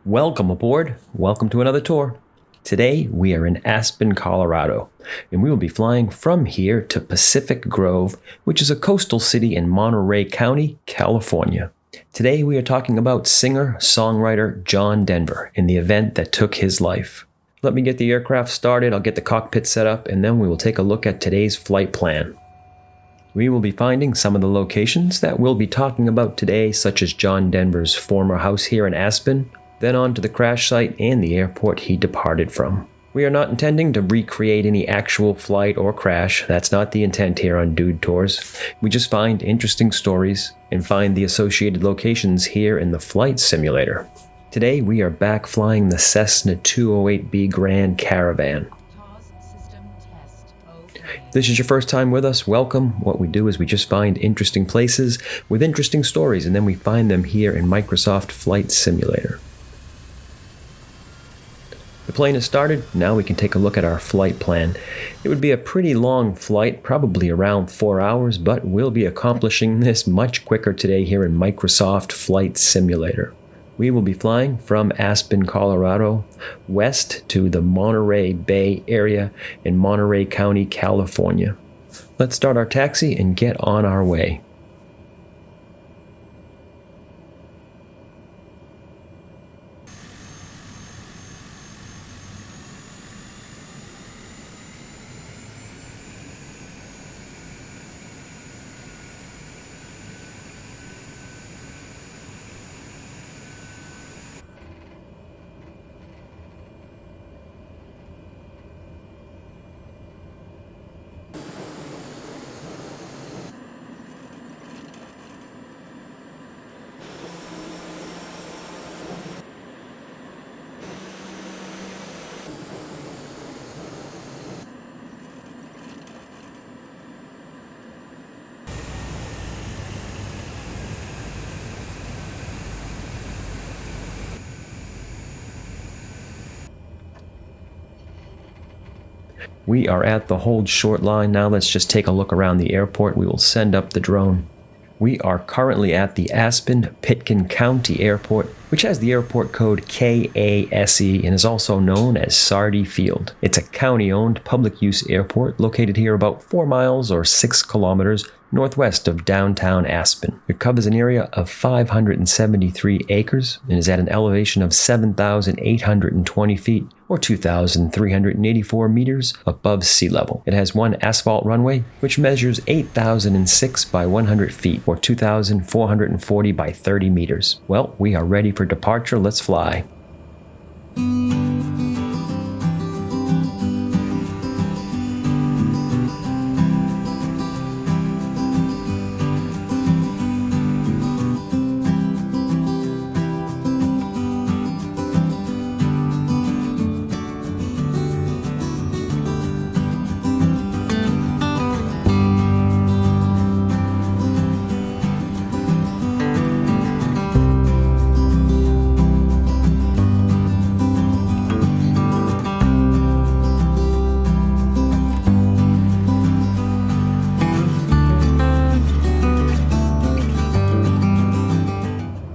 Welcome aboard. Welcome to another tour. Today we are in Aspen, Colorado, and we will be flying from here to Pacific Grove, which is a coastal city in Monterey County, California. Today we are talking about singer-songwriter John Denver and the event that took his life. Let me get the aircraft started, I'll get the cockpit set up, and then we will take a look at today's flight plan. We will be finding some of the locations that we'll be talking about today, such as John Denver's former house here in Aspen, then on to the crash site and the airport he departed from. We are not intending to recreate any actual flight or crash. That's not the intent here on Dude Tours. We just find interesting stories and find the associated locations here in the flight simulator. Today we are back flying the Cessna 208B Grand Caravan. If this is your first time with us, welcome. What we do is we just find interesting places with interesting stories, and then we find them here in Microsoft Flight Simulator. The plane has started. Now we can take a look at our flight plan. It would be a pretty long flight, probably around 4 hours, but we'll be accomplishing this much quicker today here in Microsoft Flight Simulator. We will be flying from Aspen, Colorado, west to the Monterey Bay area in Monterey County, California. Let's start our taxi and get on our way. We are at the hold short line. Now let's just take a look around the airport. We will send up the drone. We are currently at the Aspen-Pitkin County Airport, which has the airport code KASE and is also known as Sardie Field. It's a county-owned public-use airport located here about 4 miles or 6 kilometers northwest of downtown Aspen. It covers an area of 573 acres and is at an elevation of 7,820 feet or 2,384 meters above sea level. It has one asphalt runway, which measures 8,006 by 100 feet or 2,440 by 30 meters. Well, we are ready for departure. Let's fly.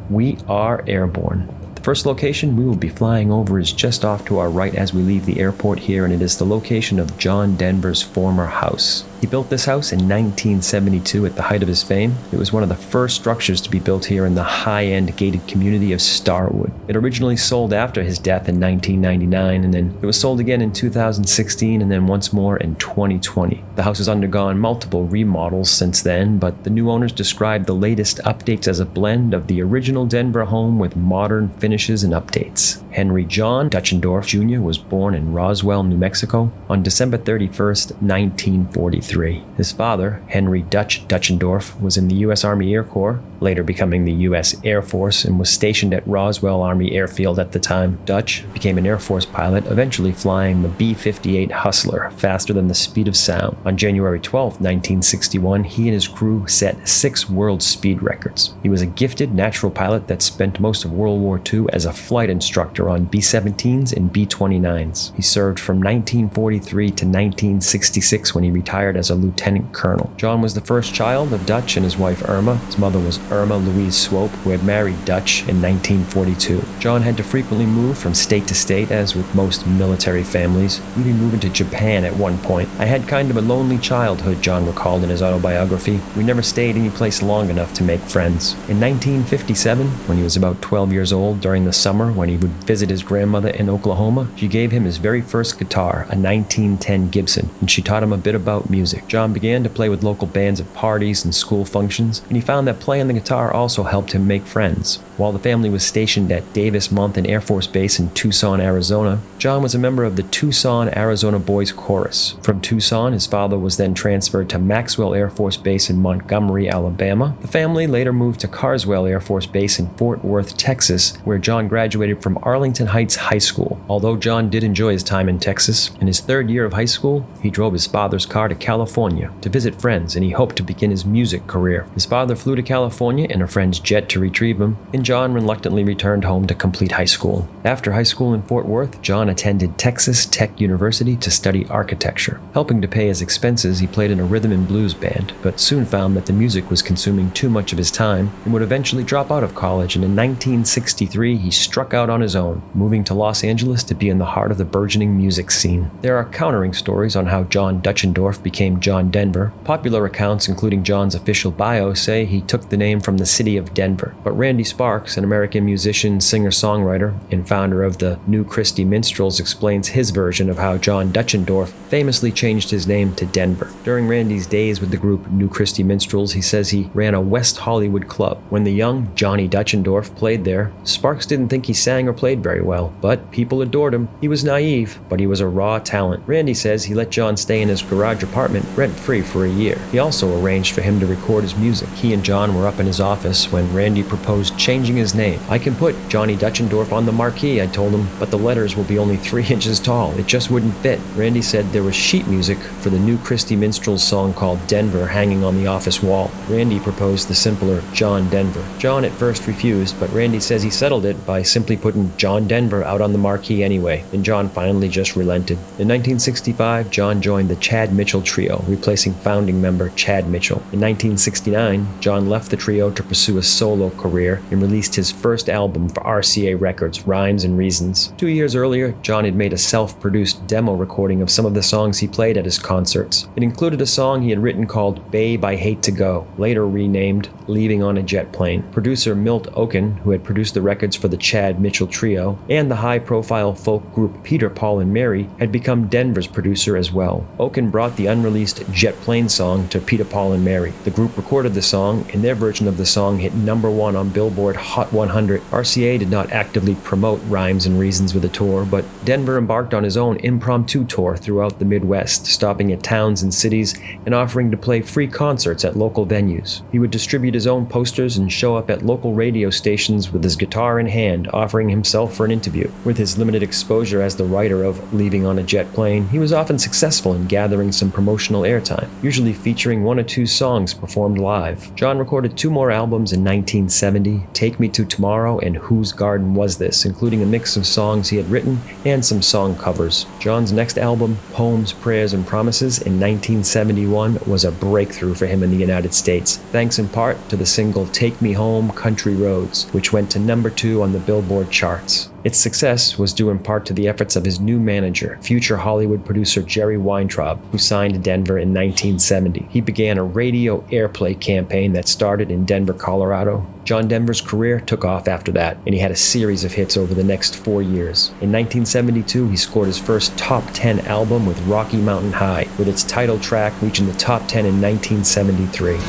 We are airborne. The first location we will be flying over is just off to our right as we leave the airport here, and it is the location of John Denver's former house. He built this house in 1972 at the height of his fame. It was one of the first structures to be built here in the high-end gated community of Starwood. It originally sold after his death in 1999, and then it was sold again in 2016 and then once more in 2020. The house has undergone multiple remodels since then, but the new owners described the latest updates as a blend of the original Denver home with modern finishes and updates. Henry John Dutchendorf Jr. was born in Roswell, New Mexico on December 31st, 1943. His father, Henry Dutchendorf, was in the U.S. Army Air Corps, later becoming the U.S. Air Force, and was stationed at Roswell Army Airfield at the time. Dutch became an Air Force pilot, eventually flying the B-58 Hustler, faster than the speed of sound. On January 12, 1961, he and his crew set 6 world speed records. He was a gifted natural pilot that spent most of World War II as a flight instructor on B-17s and B-29s. He served from 1943 to 1966 when he retired as a lieutenant colonel. John was the first child of Dutch and his wife Irma. His mother was Irma Louise Swope, who had married Dutch in 1942. John had to frequently move from state to state, as with most military families, even moving to Japan at one point. "I had kind of a lonely childhood," John recalled in his autobiography. "We never stayed any place long enough to make friends." In 1957, when he was about 12 years old, during the summer when he would visit his grandmother in Oklahoma, she gave him his very first guitar, a 1910 Gibson, and she taught him a bit about music. John began to play with local bands at parties and school functions, and he found that playing the guitar also helped him make friends. While the family was stationed at Davis-Monthan Air Force Base in Tucson, Arizona, John was a member of the Tucson, Arizona Boys Chorus. From Tucson, his father was then transferred to Maxwell Air Force Base in Montgomery, Alabama. The family later moved to Carswell Air Force Base in Fort Worth, Texas, where John graduated from Arlington Heights High School. Although John did enjoy his time in Texas, in his third year of high school, he drove his father's car to California to visit friends, and he hoped to begin his music career. His father flew to California in a friend's jet to retrieve him, and John reluctantly returned home to complete high school. After high school in Fort Worth, John attended Texas Tech University to study architecture. Helping to pay his expenses, he played in a rhythm and blues band, but soon found that the music was consuming too much of his time and would eventually drop out of college, and in 1963 he struck out on his own, moving to Los Angeles to be in the heart of the burgeoning music scene. There are countering stories on how John Dutchendorf became John Denver. Popular accounts, including John's official bio, say he took the name from the city of Denver. But Randy Sparks, an American musician, singer-songwriter, and founder of the New Christy Minstrels, explains his version of how John Dutchendorf famously changed his name to Denver. During Randy's days with the group New Christy Minstrels, he says he ran a West Hollywood club. When the young Johnny Dutchendorf played there, Sparks didn't think he sang or played very well, but people adored him. He was naive, but he was a raw talent. Randy says he let John stay in his garage apartment rent-free for a year. He also arranged for him to record his music. He and John were up in his office when Randy proposed changing his name. "I can put Johnny Dutchendorf on the marquee," I told him, "but the letters will be only 3 inches tall. It just wouldn't fit." Randy said there was sheet music for the New Christy Minstrels song called Denver hanging on the office wall. Randy proposed the simpler John Denver. John at first refused, but Randy says he settled it by simply putting John Denver out on the marquee anyway, and John finally just relented. In 1965, John joined the Chad Mitchell Trio, replacing founding member Chad Mitchell. In 1969, John left the trio to pursue a solo career and released his first album for RCA Records, Rhymes and Reasons. 2 years earlier, John had made a self-produced demo recording of some of the songs he played at his concerts. It included a song he had written called "Babe, I Hate to Go," later renamed "Leaving on a Jet Plane." Producer Milt Oken, who had produced the records for the Chad Mitchell Trio, and the high-profile folk group Peter, Paul and Mary, had become Denver's producer as well. Oken brought the unreleased Jet Plane song to Peter, Paul and Mary. The group recorded the song, and their version of the song hit #1 on Billboard Hot 100. RCA did not actively promote Rhymes and Reasons with a tour, but Denver embarked on his own impromptu tour throughout the Midwest, stopping at towns and cities and offering to play free concerts at local venues. He would distribute his own posters and show up at local radio stations with his guitar in hand, offering himself for an interview. With his limited exposure as the writer of Leaving on a Jet Plane, he was often successful in gathering some promotional airtime, usually featuring 1 or 2 songs performed live. John recorded 2 more albums in 1970, Take Me to Tomorrow and Whose Garden Was This, including a mix of songs he had written and some song covers. John's next album, Poems, Prayers, and Promises, in 1971, was a breakthrough for him in the United States, thanks in part to the single Take Me Home, Country Roads, which went to #2 on the Billboard charts. Its success was due in part to the efforts of his new manager, future Hollywood producer Jerry Weintraub, who signed Denver in 1970. He began a radio airplay campaign that started in Denver, Colorado. John Denver's career took off after that, and he had a series of hits over the next 4 years. In 1972, he scored his first top 10 album with Rocky Mountain High, with its title track reaching the top 10 in 1973.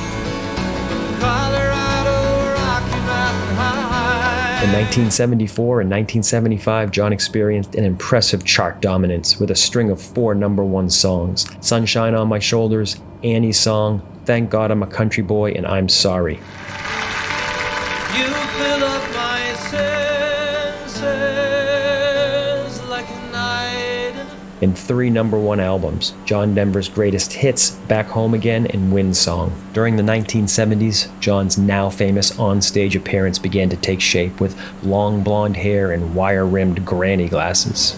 In 1974 and 1975, John experienced an impressive chart dominance with a string of 4 #1 songs: Sunshine on My Shoulders, Annie's Song, Thank God I'm a Country Boy, and I'm Sorry. You fill up my senses like a night. And 3 #1 albums, John Denver's greatest hits, Back Home Again and Wind Song. During the 1970s, John's now famous on-stage appearance began to take shape with long blonde hair and wire-rimmed granny glasses.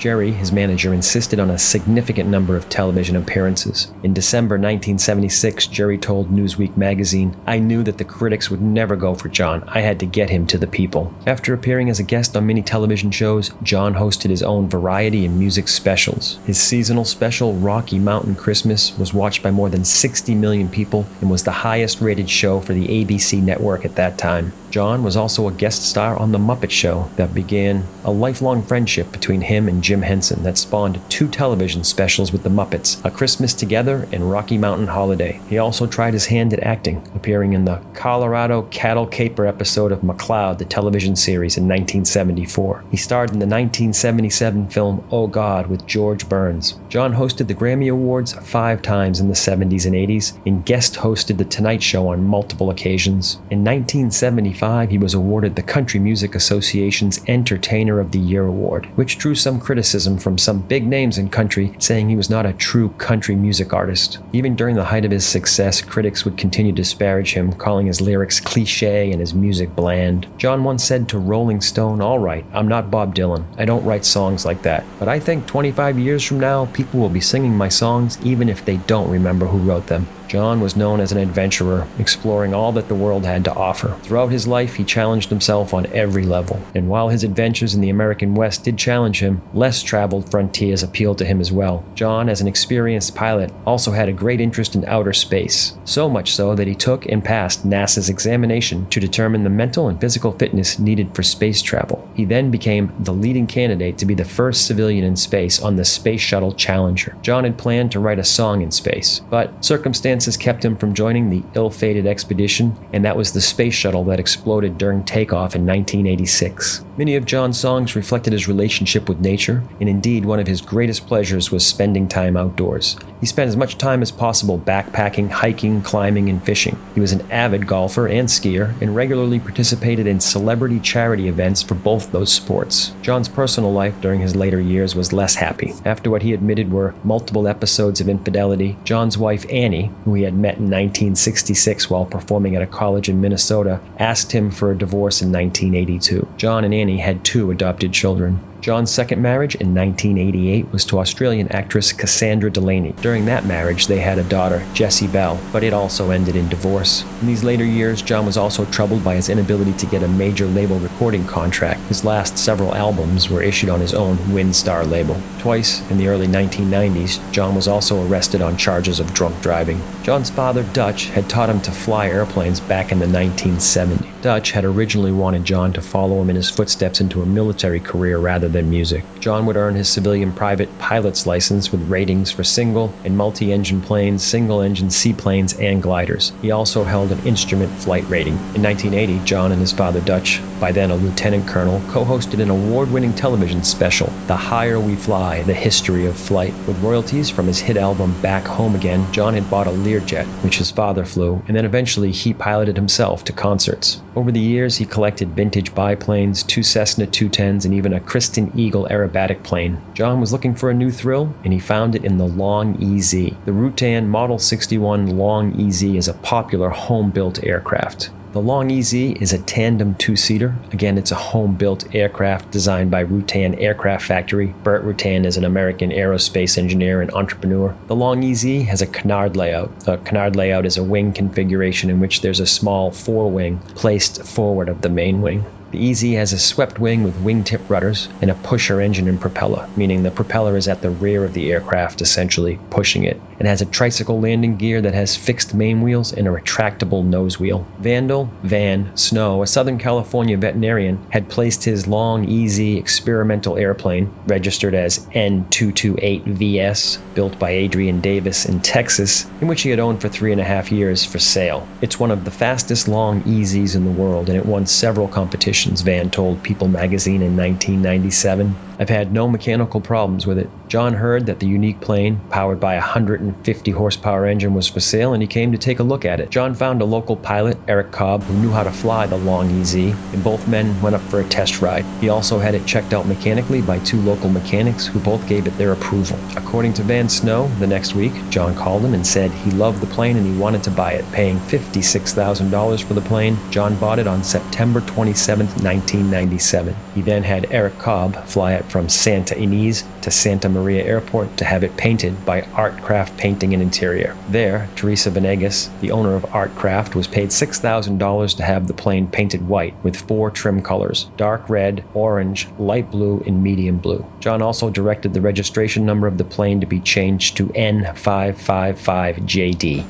Jerry, his manager, insisted on a significant number of television appearances. In December 1976, Jerry told Newsweek magazine, "I knew that the critics would never go for John. I had to get him to the people." After appearing as a guest on many television shows, John hosted his own variety and music specials. His seasonal special, Rocky Mountain Christmas, was watched by more than 60 million people and was the highest-rated show for the ABC network at that time. John was also a guest star on The Muppet Show that began a lifelong friendship between him and Jim Henson that spawned 2 television specials with the Muppets, A Christmas Together and Rocky Mountain Holiday. He also tried his hand at acting, appearing in the Colorado Cattle Caper episode of McCloud, the television series, in 1974. He starred in the 1977 film Oh God with George Burns. John hosted the Grammy Awards 5 times in the 70s and 80s and guest hosted The Tonight Show on multiple occasions. In 1975, he was awarded the Country Music Association's Entertainer of the Year award, which drew some criticism from some big names in country, saying he was not a true country music artist. Even during the height of his success, critics would continue to disparage him, calling his lyrics cliché and his music bland. John once said to Rolling Stone, "All right, I'm not Bob Dylan. I don't write songs like that. But I think 25 years from now, people will be singing my songs even if they don't remember who wrote them." John was known as an adventurer, exploring all that the world had to offer. Throughout his life, he challenged himself on every level. And while his adventures in the American West did challenge him, less traveled frontiers appealed to him as well. John, as an experienced pilot, also had a great interest in outer space. So much so that he took and passed NASA's examination to determine the mental and physical fitness needed for space travel. He then became the leading candidate to be the first civilian in space on the Space Shuttle Challenger. John had planned to write a song in space, but circumstances kept him from joining the ill-fated expedition, and that was the space shuttle that exploded during takeoff in 1986. Many of John's songs reflected his relationship with nature, and indeed one of his greatest pleasures was spending time outdoors. He spent as much time as possible backpacking, hiking, climbing, and fishing. He was an avid golfer and skier, and regularly participated in celebrity charity events for both those sports. John's personal life during his later years was less happy. After what he admitted were multiple episodes of infidelity, John's wife Annie, who he had met in 1966 while performing at a college in Minnesota, asked him for a divorce in 1982. John and Annie had 2 adopted children. John's second marriage in 1988 was to Australian actress Cassandra Delaney. During that marriage, they had a daughter, Jessie Bell, but it also ended in divorce. In these later years, John was also troubled by his inability to get a major label recording contract. His last several albums were issued on his own Windstar label. Twice in the early 1990s, John was also arrested on charges of drunk driving. John's father, Dutch, had taught him to fly airplanes back in the 1970s. Dutch had originally wanted John to follow him in his footsteps into a military career rather than music. John would earn his civilian private pilot's license with ratings for single and multi-engine planes, single-engine seaplanes, and gliders. He also held an instrument flight rating. In 1980, John and his father Dutch, by then a lieutenant colonel, co-hosted an award-winning television special, The Higher We Fly, The History of Flight. With royalties from his hit album Back Home Again, John had bought a Learjet, which his father flew, and then eventually he piloted himself to concerts. Over the years, he collected vintage biplanes, 2 Cessna 210s, and even a Kristen Eagle aerobatic plane. John was looking for a new thrill, and he found it in the Long EZ. The Rutan Model 61 Long EZ is a popular home-built aircraft. The Long EZ is a tandem 2-seater. Again, it's a home-built aircraft designed by Rutan Aircraft Factory. Burt Rutan is an American aerospace engineer and entrepreneur. The Long EZ has a canard layout. A canard layout is a wing configuration in which there's a small forewing placed forward of the main wing. The EZ has a swept wing with wingtip rudders and a pusher engine and propeller, meaning the propeller is at the rear of the aircraft, essentially pushing it. It has a tricycle landing gear that has fixed main wheels and a retractable nose wheel. Van Snow, a Southern California veterinarian, had placed his Long EZ experimental airplane, registered as N228VS, built by Adrian Davis in Texas, in which he had owned for 3.5 years, for sale. It's one of the fastest Long EZs in the world, and it won several competitions, Van told People magazine in 1997. I've had no mechanical problems with it. John heard that the unique plane, powered by a 150 horsepower engine, was for sale, and he came to take a look at it. John found a local pilot, Eric Cobb, who knew how to fly the Long EZ, and both men went up for a test ride. He also had it checked out mechanically by 2 local mechanics who both gave it their approval. According to Van Snow, the next week, John called him and said he loved the plane and he wanted to buy it. Paying $56,000 for the plane, John bought it on September 27, 1997. He then had Eric Cobb fly it from Santa Ynez to Santa Maria Airport to have it painted by Artcraft Painting and Interior. There, Teresa Venegas, the owner of Artcraft, was paid $6,000 to have the plane painted white with 4 trim colors: dark red, orange, light blue, and medium blue. John also directed the registration number of the plane to be changed to N555JD.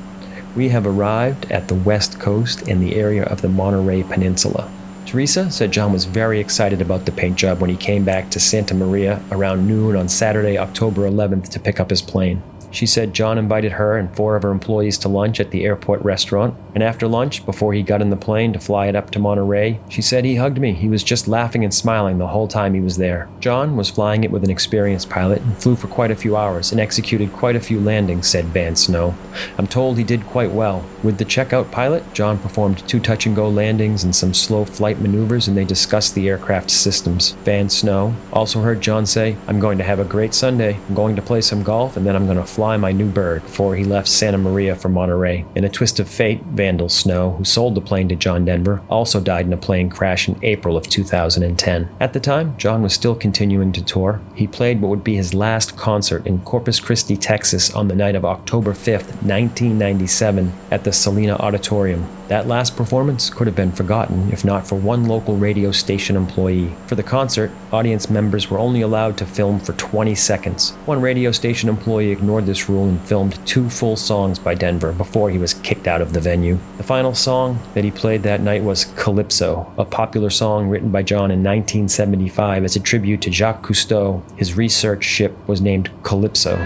We have arrived at the West Coast in the area of the Monterey Peninsula. Teresa said John was very excited about the paint job when he came back to Santa Maria around noon on Saturday, October 11th to pick up his plane. She said John invited her and 4 of her employees to lunch at the airport restaurant, and after lunch, before he got in the plane to fly it up to Monterey, she said he hugged me. He was just laughing and smiling the whole time he was there. John was flying it with an experienced pilot and flew for quite a few hours and executed quite a few landings, said Van Snow. I'm told he did quite well. With the checkout pilot, John performed 2 touch-and-go landings and some slow flight maneuvers, and they discussed the aircraft's systems. Van Snow also heard John say, "I'm going to have a great Sunday. I'm going to play some golf, and then I'm going to fly my new bird," before he left Santa Maria for Monterey. In a twist of fate, Vandal Snow, who sold the plane to John Denver, also died in a plane crash in April of 2010. At the time, John was still continuing to tour. He played what would be his last concert in Corpus Christi, Texas on the night of October 5th, 1997 at the Salina Auditorium. That last performance could have been forgotten if not for one local radio station employee. For the concert, audience members were only allowed to film for 20 seconds. One radio station employee ignored this rule and filmed 2 full songs by Denver before he was kicked out of the venue. The final song that he played that night was Calypso, a popular song written by John in 1975 as a tribute to Jacques Cousteau. His research ship was named Calypso.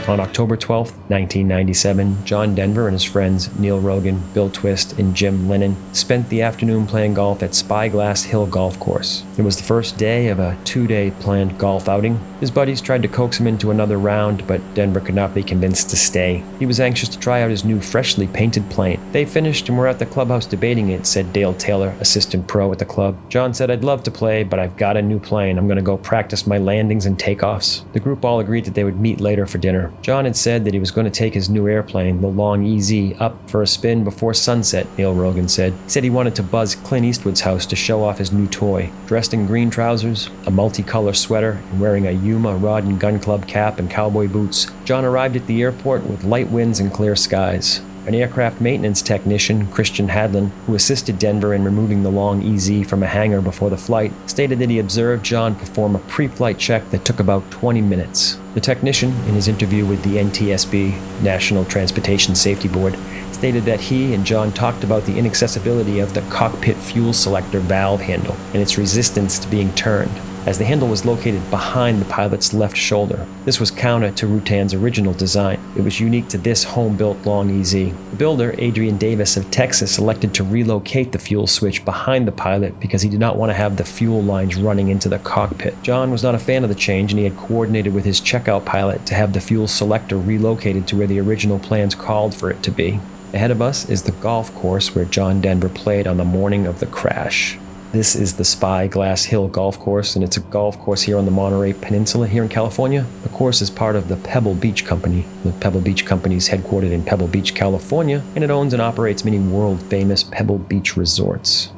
On October 12, 1997, John Denver and his friends Neil Rogan, Bill Twist, and Jim Lennon spent the afternoon playing golf at Spyglass Hill Golf Course. It was the first day of a 2-day planned golf outing. His buddies tried to coax him into another round, but Denver could not be convinced to stay. He was anxious to try out his new freshly painted plane. They finished and were at the clubhouse debating it, said Dale Taylor, assistant pro at the club. John said, "I'd love to play, but I've got a new plane. I'm going to go practice my landings and takeoffs." The group all agreed that they would meet later for dinner. John had said that he was going to take his new airplane, the Long EZ, up for a spin before sunset, Neil Rogan said. He said he wanted to buzz Clint Eastwood's house to show off his new toy. Dressed in green trousers, a multicolor sweater, and wearing a Yuma Rod and Gun Club cap and cowboy boots, John arrived at the airport with light winds and clear skies. An aircraft maintenance technician, Christian Hadlin, who assisted Denver in removing the Long EZ from a hangar before the flight, stated that he observed John perform a pre-flight check that took about 20 minutes. The technician, in his interview with the NTSB, National Transportation Safety Board, stated that he and John talked about the inaccessibility of the cockpit fuel selector valve handle and its resistance to being turned, as the handle was located behind the pilot's left shoulder. This was counter to Rutan's original design. It was unique to this home-built Long EZ. The builder, Adrian Davis of Texas, elected to relocate the fuel switch behind the pilot because he did not want to have the fuel lines running into the cockpit. John was not a fan of the change, and he had coordinated with his checkout pilot to have the fuel selector relocated to where the original plans called for it to be. Ahead of us is the golf course where John Denver played on the morning of the crash. This is the Spyglass Hill Golf Course, and it's a golf course here on the Monterey Peninsula here in California. The course is part of the Pebble Beach Company. The Pebble Beach Company is headquartered in Pebble Beach, California, and it owns and operates many world-famous Pebble Beach resorts.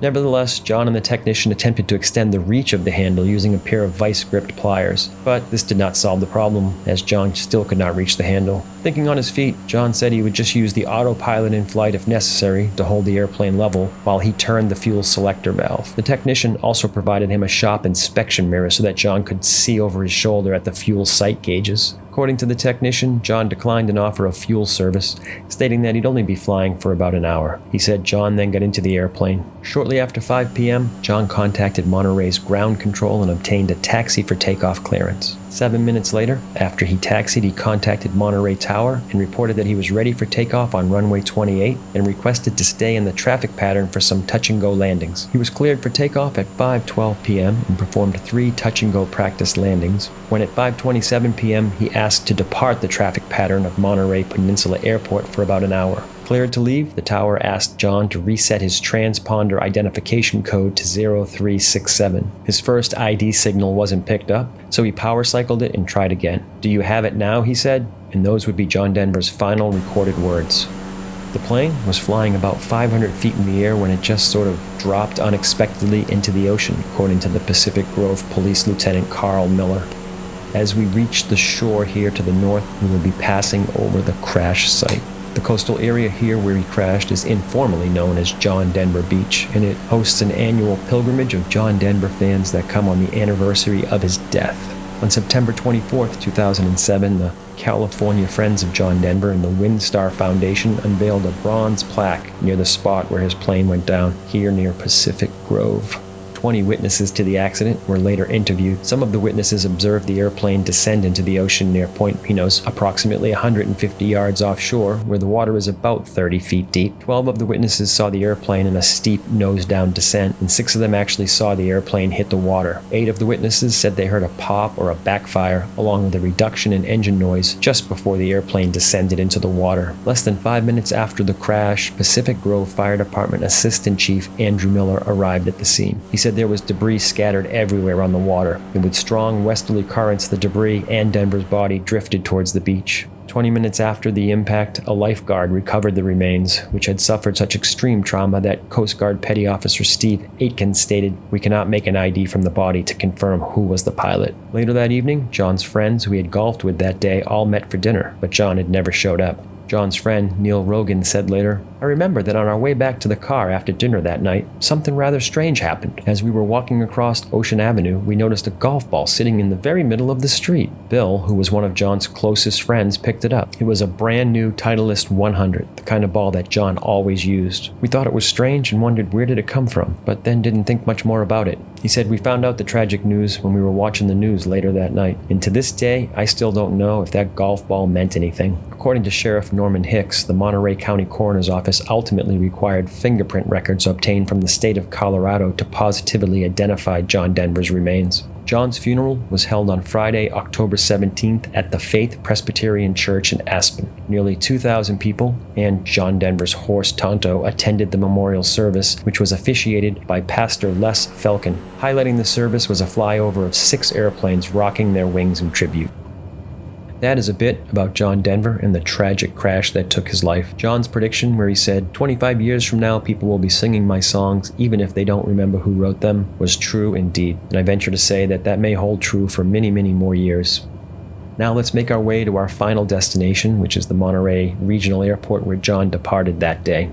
Nevertheless, John and the technician attempted to extend the reach of the handle using a pair of vice-gripped pliers, but this did not solve the problem, as John still could not reach the handle. Thinking on his feet, John said he would just use the autopilot in flight if necessary to hold the airplane level while he turned the fuel selector valve. The technician also provided him a shop inspection mirror so that John could see over his shoulder at the fuel sight gauges. According to the technician, John declined an offer of fuel service, stating that he'd only be flying for about an hour. He said John then got into the airplane. Shortly after 5 p.m., John contacted Monterey's ground control and obtained a taxi for takeoff clearance. 7 minutes later, after he taxied, he contacted Monterey Tower and reported that he was ready for takeoff on runway 28 and requested to stay in the traffic pattern for some touch-and-go landings. He was cleared for takeoff at 5:12 p.m. and performed 3 touch-and-go practice landings. When at 5:27 p.m., he asked to depart the traffic pattern of Monterey Peninsula Airport for about an hour. Cleared to leave, the tower asked John to reset his transponder identification code to 0367. His first ID signal wasn't picked up, so he power cycled it and tried again. "Do you have it now?" he said, and those would be John Denver's final recorded words. The plane was flying about 500 feet in the air when it just sort of dropped unexpectedly into the ocean, according to the Pacific Grove Police Lieutenant Carl Miller. As we reached the shore here to the north, we will be passing over the crash site. The coastal area here where he crashed is informally known as John Denver Beach, and it hosts an annual pilgrimage of John Denver fans that come on the anniversary of his death. On September 24, 2007, the California Friends of John Denver and the WinStar Foundation unveiled a bronze plaque near the spot where his plane went down, here near Pacific Grove. 20 witnesses to the accident were later interviewed. Some of the witnesses observed the airplane descend into the ocean near Point Pinos, approximately 150 yards offshore, where the water is about 30 feet deep. 12 of the witnesses saw the airplane in a steep nose-down descent, and 6 of them actually saw the airplane hit the water. 8 of the witnesses said they heard a pop or a backfire, along with a reduction in engine noise just before the airplane descended into the water. Less than 5 minutes after the crash, Pacific Grove Fire Department Assistant Chief Andrew Miller arrived at the scene. He said there was debris scattered everywhere on the water, and with strong westerly currents, the debris and Denver's body drifted towards the beach. 20 minutes after the impact, a lifeguard recovered the remains, which had suffered such extreme trauma that Coast Guard Petty Officer Steve Aitken stated, "We cannot make an ID from the body to confirm who was the pilot." Later that evening, John's friends who he had golfed with that day all met for dinner, but John had never showed up. John's friend, Neil Rogan, said later, "I remember that on our way back to the car after dinner that night, something rather strange happened. As we were walking across Ocean Avenue, we noticed a golf ball sitting in the very middle of the street. Bill, who was one of John's closest friends, picked it up. It was a brand new Titleist 100, the kind of ball that John always used. We thought it was strange and wondered where did it come from, but then didn't think much more about it." He said, "We found out the tragic news when we were watching the news later that night, and to this day, I still don't know if that golf ball meant anything." According to Sheriff Norman Hicks, the Monterey County Coroner's Office ultimately required fingerprint records obtained from the state of Colorado to positively identify John Denver's remains. John's funeral was held on Friday, October 17th at the Faith Presbyterian Church in Aspen. Nearly 2,000 people and John Denver's horse Tonto attended the memorial service, which was officiated by Pastor Les Felkin. Highlighting the service was a flyover of 6 airplanes rocking their wings in tribute. That is a bit about John Denver and the tragic crash that took his life. John's prediction, where he said, 25 years from now, people will be singing my songs, even if they don't remember who wrote them, was true indeed. And I venture to say that that may hold true for many, many more years. Now let's make our way to our final destination, which is the Monterey Regional Airport where John departed that day.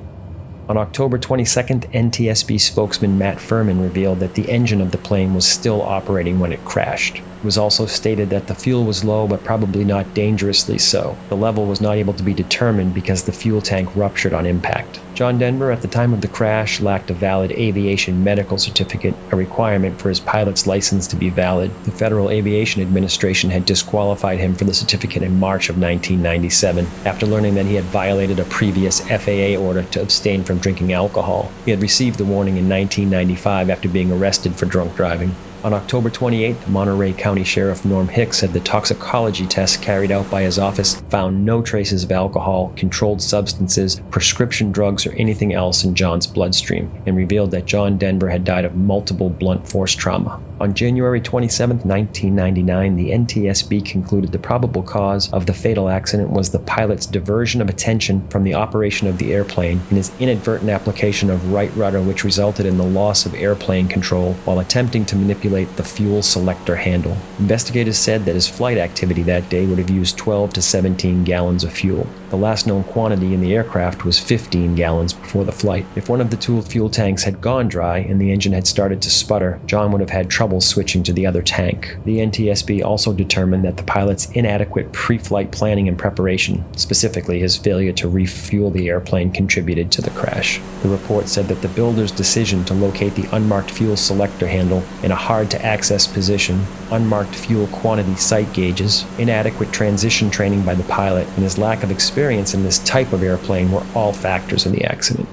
On October 22nd, NTSB spokesman Matt Furman revealed that the engine of the plane was still operating when it crashed. It was also stated that the fuel was low, but probably not dangerously so. The level was not able to be determined because the fuel tank ruptured on impact. John Denver, at the time of the crash, lacked a valid aviation medical certificate, a requirement for his pilot's license to be valid. The Federal Aviation Administration had disqualified him for the certificate in March of 1997, after learning that he had violated a previous FAA order to abstain from drinking alcohol. He had received the warning in 1995 after being arrested for drunk driving. On October 28th, Monterey County Sheriff Norm Hicks said the toxicology tests carried out by his office found no traces of alcohol, controlled substances, prescription drugs, or anything else in John's bloodstream, and revealed that John Denver had died of multiple blunt force trauma. On January 27, 1999, the NTSB concluded the probable cause of the fatal accident was the pilot's diversion of attention from the operation of the airplane and his inadvertent application of right rudder, which resulted in the loss of airplane control while attempting to manipulate the fuel selector handle. Investigators said that his flight activity that day would have used 12 to 17 gallons of fuel. The last known quantity in the aircraft was 15 gallons before the flight. If one of the two fuel tanks had gone dry and the engine had started to sputter, John would have had trouble switching to the other tank. The NTSB also determined that the pilot's inadequate pre-flight planning and preparation, specifically his failure to refuel the airplane, contributed to the crash. The report said that the builder's decision to locate the unmarked fuel selector handle in a hard-to-access position, unmarked fuel quantity sight gauges, inadequate transition training by the pilot, and his lack of experience in this type of airplane were all factors in the accident.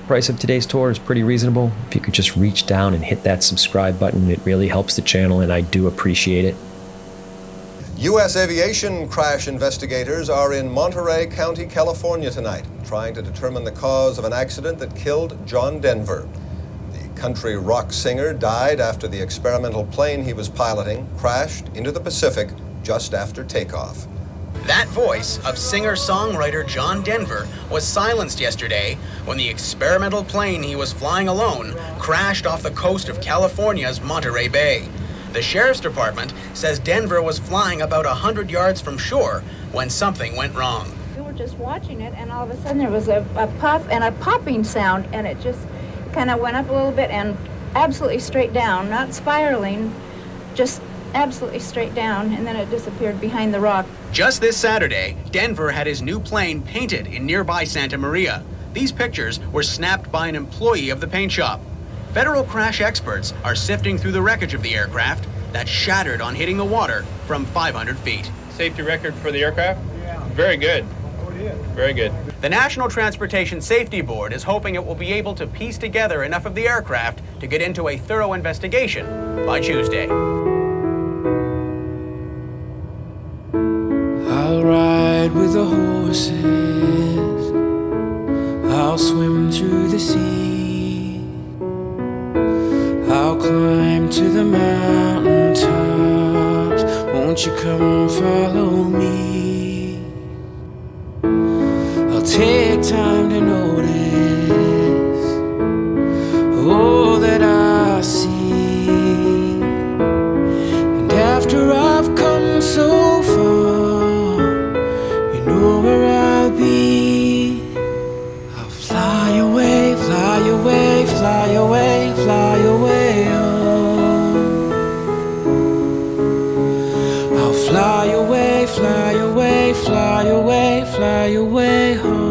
The price of today's tour is pretty reasonable. If you could just reach down and hit that subscribe button, it really helps the channel and I do appreciate it. U.S. aviation crash investigators are in Monterey County, California tonight, trying to determine the cause of an accident that killed John Denver. The country rock singer died after the experimental plane he was piloting crashed into the Pacific just after takeoff. That voice of singer-songwriter John Denver was silenced yesterday when the experimental plane he was flying alone crashed off the coast of California's Monterey Bay. The sheriff's department says Denver was flying about 100 yards from shore when something went wrong. We were just watching it, and all of a sudden there was a puff and a popping sound, and it just kind of went up a little bit and absolutely straight down, not spiraling, just absolutely straight down, and then it disappeared behind the rock. Just this Saturday, Denver had his new plane painted in nearby Santa Maria. These pictures were snapped by an employee of the paint shop. Federal crash experts are sifting through the wreckage of the aircraft that shattered on hitting the water from 500 feet. Safety record for the aircraft? Yeah. Very good. Very good. The National Transportation Safety Board is hoping it will be able to piece together enough of the aircraft to get into a thorough investigation by Tuesday. I'll ride with the horses, I'll swim through the sea, I'll climb to the mountain tops, won't you come follow me? I'll take time to notice all that I see, and after I've come so far, you know where I'll be. I'll fly away, fly away, fly away, fly away home. I'll fly away, fly away, fly away, fly away home.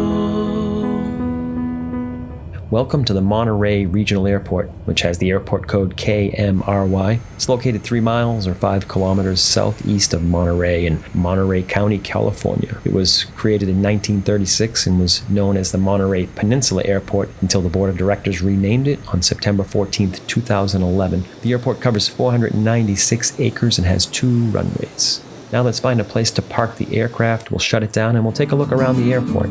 Welcome to the Monterey Regional Airport, which has the airport code KMRY. It's located 3 miles or 5 kilometers southeast of Monterey in Monterey County, California. It was created in 1936 and was known as the Monterey Peninsula Airport until the board of directors renamed it on September 14, 2011. The airport covers 496 acres and has 2 runways. Now let's find a place to park the aircraft. We'll shut it down and we'll take a look around the airport.